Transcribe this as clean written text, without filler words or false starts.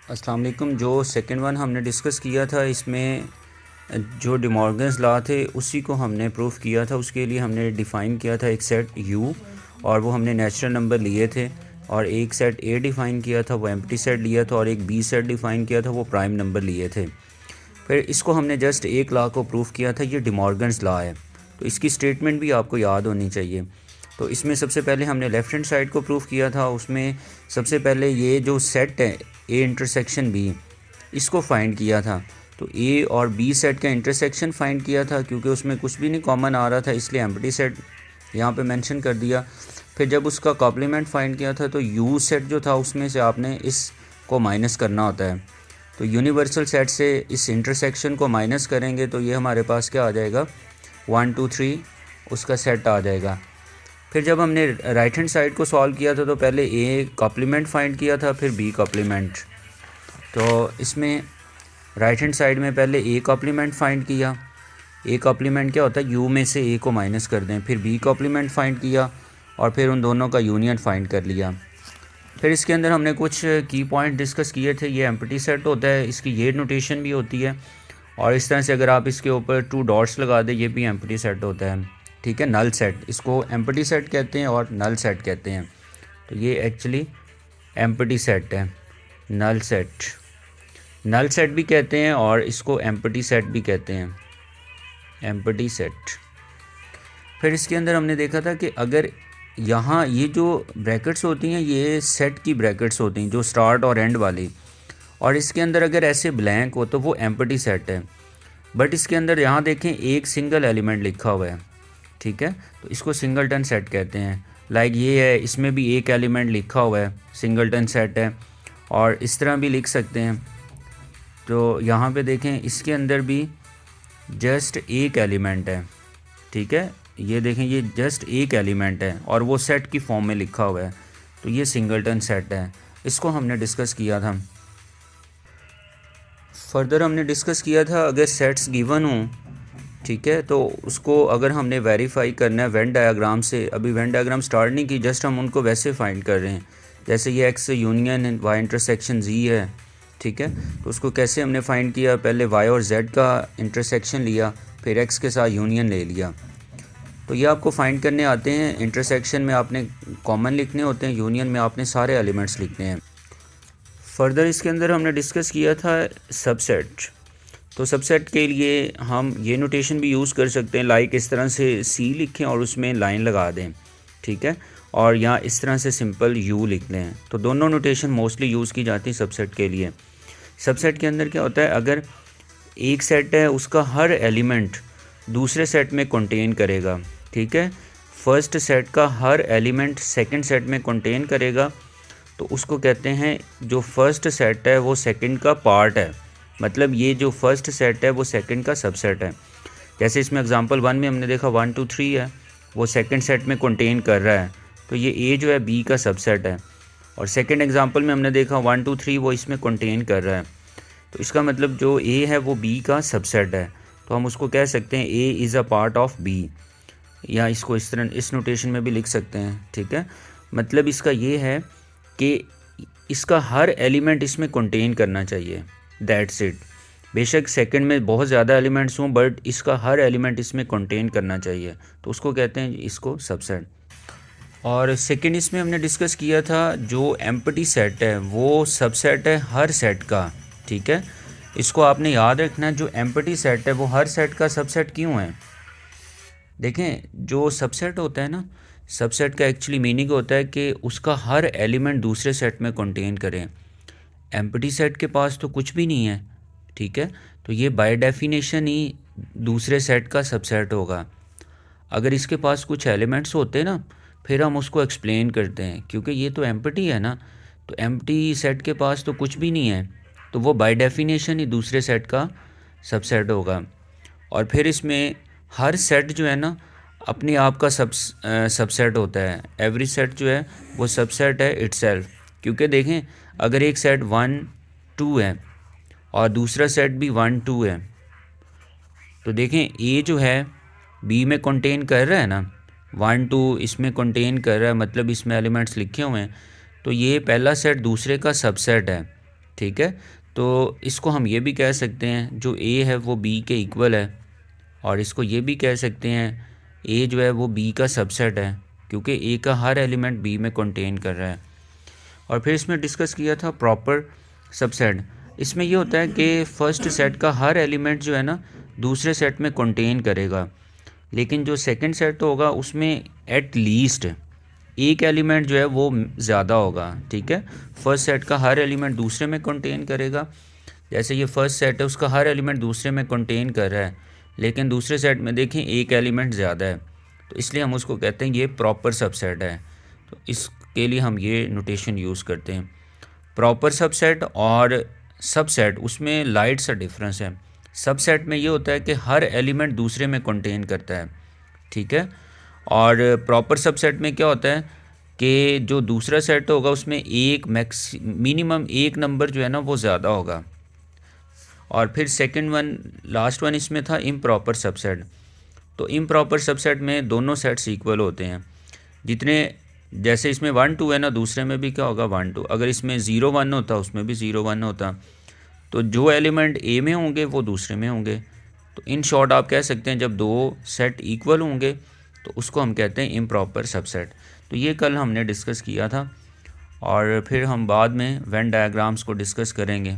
अस्सलाम वालेकुम। जो सेकंड वन हमने डिस्कस किया था, इसमें जो डिमॉर्गन्स लॉ थे उसी को हमने प्रूफ किया था। उसके लिए हमने डिफ़ाइन किया था एक सेट यू, और वो हमने नेचुरल नंबर लिए थे, और एक सेट ए डिफ़ाइन किया था, वो एम्प्टी सेट लिया था, और एक बी सेट डिफ़ाइन किया था, वो प्राइम नंबर लिए थे। फिर इसको हमने जस्ट एक लॉ को प्रूफ किया था, ये डिमॉर्गन्स लॉ है। तो इसकी स्टेटमेंट भी आपको याद होनी चाहिए। तो इसमें सबसे पहले हमने लेफ़्ट हैंड साइड को प्रूफ किया था। उसमें सबसे पहले ये जो सेट है ए इंटरसेक्शन बी, इसको फाइंड किया था। तो ए और बी सेट का इंटरसेक्शन फाइंड किया था, क्योंकि उसमें कुछ भी नहीं कॉमन आ रहा था, इसलिए एम्प्टी सेट यहाँ पे मेंशन कर दिया। फिर जब उसका कॉम्प्लीमेंट फाइंड किया था, तो यू सेट जो था उसमें से आपने इस को माइनस करना होता है। तो यूनिवर्सल सेट से इस इंटरसेक्शन को माइनस करेंगे तो ये हमारे पास क्या आ जाएगा, 1 2 3 उसका सेट आ जाएगा। फिर जब हमने राइट हैंड साइड को सॉल्व किया था, तो पहले ए कॉम्प्लीमेंट फाइंड किया था, फिर बी कॉम्प्लीमेंट। तो इसमें राइट हैंड साइड में पहले ए कॉम्प्लीमेंट फाइंड किया। ए कॉम्प्लीमेंट क्या होता है, यू में से ए को माइनस कर दें। फिर बी कॉम्प्लीमेंट फाइंड किया, और फिर उन दोनों का यूनियन फाइंड कर लिया। फिर इसके अंदर हमने कुछ की पॉइंट डिस्कस किए थे। ये एम्प्टी सेट होता है, इसकी ये नोटेशन भी होती है, और इस तरह से अगर आप इसके ऊपर 2 डॉट्स लगा दें, ये भी एम्प्टी सेट होता है। ठीक है, नल सेट, इसको एम्प्टी सेट कहते हैं और नल सेट कहते हैं। तो ये एक्चुअली एम्प्टी सेट है, नल सेट भी कहते हैं, और इसको एम्प्टी सेट भी कहते हैं, एम्प्टी सेट। फिर इसके अंदर हमने देखा था कि अगर यहाँ ये जो ब्रैकेट्स होती हैं, ये सेट की ब्रैकेट्स होती हैं, जो स्टार्ट और एंड वाली, और इसके अंदर अगर ऐसे ब्लैंक हो तो वो एम्प्टी सेट है। बट इसके अंदर यहाँ देखें एक सिंगल एलिमेंट लिखा हुआ है। ठीक है, तो इसको सिंगलटन सेट कहते हैं। लाइक ये है, इसमें भी एक एलिमेंट लिखा हुआ है, सिंगलटन सेट है। और इस तरह भी लिख सकते हैं। तो यहाँ पे देखें, इसके अंदर भी जस्ट एक एलिमेंट है। ठीक है, ये देखें, ये जस्ट एक एलिमेंट है और वो सेट की फॉर्म में लिखा हुआ है, तो ये सिंगलटन सेट है। इसको हमने डिस्कस किया था। फर्दर हमने डिस्कस किया था अगर सेट्स गिवन हों, ठीक है, तो उसको अगर हमने वेरीफाई करना है वेन डायग्राम से। अभी वेन डायग्राम स्टार्ट नहीं की, जस्ट हम उनको वैसे फाइंड कर रहे हैं। जैसे ये एक्स यूनियन वाई इंटरसेक्शन जी है, ठीक है, तो उसको कैसे हमने फाइंड किया, पहले वाई और जेड का इंटरसेक्शन लिया, फिर एक्स के साथ यूनियन ले लिया। तो ये आपको फाइंड करने आते हैं। इंटरसेक्शन में आपने कॉमन लिखने होते हैं, यूनियन में आपने सारे एलिमेंट्स लिखने हैं। फर्दर इसके अंदर हमने डिस्कस किया था सबसेट। तो सबसेट के लिए हम ये नोटेशन भी यूज़ कर सकते हैं, लाइक इस तरह से सी लिखें और उसमें लाइन लगा दें। ठीक है, और यहाँ इस तरह से सिंपल यू लिख लें। तो दोनों नोटेशन मोस्टली यूज़ की जाती है सबसेट के लिए। सबसेट के अंदर क्या होता है, अगर एक सेट है उसका हर एलिमेंट दूसरे सेट में कंटेन करेगा। ठीक है, फर्स्ट सेट का हर एलिमेंट सेकंड सेट में कंटेन करेगा, तो उसको कहते हैं, जो फर्स्ट सेट है वो सेकंड का पार्ट है। मतलब ये जो फर्स्ट सेट है वो सेकंड का सबसेट है। जैसे इसमें एग्जांपल 1 में हमने देखा 1 2 3 है, वो सेकंड सेट में कंटेन कर रहा है, तो ये ए जो है बी का सबसेट है। और सेकंड एग्जांपल में हमने देखा 1 2 3 वो इसमें कंटेन कर रहा है, तो इसका मतलब जो ए है वो बी का सबसेट है। तो हम उसको कह सकते हैं A is a part of B, या इसको इस तरह इस नोटेशन में भी लिख सकते हैं। ठीक है, मतलब इसका ये है कि इसका हर एलिमेंट इसमें कंटेन करना चाहिए, दैट्स इट। बेशक सेकंड में बहुत ज़्यादा एलिमेंट्स हों, बट इसका हर एलिमेंट इसमें कंटेन करना चाहिए, तो उसको कहते हैं इसको सबसेट। और सेकंड इसमें हमने डिस्कस किया था, जो एम्प्टी सेट है वो सबसेट है हर सेट का। ठीक है, इसको आपने याद रखना, जो एम्प्टी सेट है वो हर सेट का सबसेट क्यों है। देखें, जो सबसेट होता है ना, सबसेट का एक्चुअली मीनिंग होता है कि उसका हर एलिमेंट दूसरे सेट में कंटेन करें। एम्प्टी सेट के पास तो कुछ भी नहीं है, ठीक है, तो ये बाय डेफिनेशन ही दूसरे सेट का सबसेट होगा। अगर इसके पास कुछ एलिमेंट्स होते ना, फिर हम उसको एक्सप्लेन करते हैं, क्योंकि ये तो एम्प्टी है ना, तो एम्प्टी सेट के पास तो कुछ भी नहीं है, तो वो बाय डेफिनेशन ही दूसरे सेट का सबसेट होगा। और फिर इसमें हर सेट जो है ना अपने आप का सबसेट होता है। एवरी सेट जो है वो सबसेट है इटसेल्फ। क्योंकि देखें, अगर एक सेट 1 2 है और दूसरा सेट भी 1 2 है, तो देखें ए जो है बी में कंटेन कर रहा है ना, 1 2 इसमें कंटेन कर रहा है, मतलब इसमें एलिमेंट्स लिखे हुए हैं, तो ये पहला सेट दूसरे का सबसेट है। ठीक है। तो इसको हम ये भी कह सकते हैं जो ए है वो बी के इक्वल है, और इसको ये भी कह सकते हैं ए जो है वो बी का सबसेट है, क्योंकि ए का हर एलिमेंट बी में कंटेन कर रहा है। और फिर इसमें डिस्कस किया था प्रॉपर सबसेट। इसमें ये होता है कि फर्स्ट सेट का हर एलिमेंट जो है ना दूसरे सेट में कंटेन करेगा, लेकिन जो सेकंड सेट होगा उसमें एट लीस्ट एक एलिमेंट जो है वो ज़्यादा होगा। ठीक है, फर्स्ट सेट का हर एलिमेंट दूसरे में कंटेन करेगा। जैसे ये फर्स्ट सेट है उसका हर एलिमेंट दूसरे में कंटेन कर रहा है, लेकिन दूसरे सेट में देखें एक एलिमेंट ज़्यादा है, तो इसलिए हम उसको कहते हैं ये प्रॉपर सबसेट है। तो इसके लिए हम ये नोटेशन यूज़ करते हैं। प्रॉपर सबसेट और सबसेट उसमें लाइट सा डिफरेंस है। सबसेट में ये होता है कि हर एलिमेंट दूसरे में कंटेन करता है। ठीक है, और प्रॉपर सबसेट में क्या होता है कि जो दूसरा सेट होगा उसमें एक मिनिमम एक नंबर जो है ना वो ज़्यादा होगा। और फिर सेकंड वन, लास्ट वन इसमें था इम्प्रॉपर सबसेट। तो इम्प्रॉपर सबसेट में दोनों सेट्स इक्वल होते हैं। जितने, जैसे इसमें 1 2 है ना, दूसरे में भी क्या होगा 1 2। अगर इसमें 0 1 होता उसमें भी 0 1 होता, तो जो एलिमेंट ए में होंगे वो दूसरे में होंगे। तो इन शॉर्ट आप कह सकते हैं जब दो सेट इक्वल होंगे तो उसको हम कहते हैं इम्प्रॉपर सबसेट। तो ये कल हमने डिस्कस किया था, और फिर हम बाद में वेन डायग्राम्स को डिस्कस करेंगे।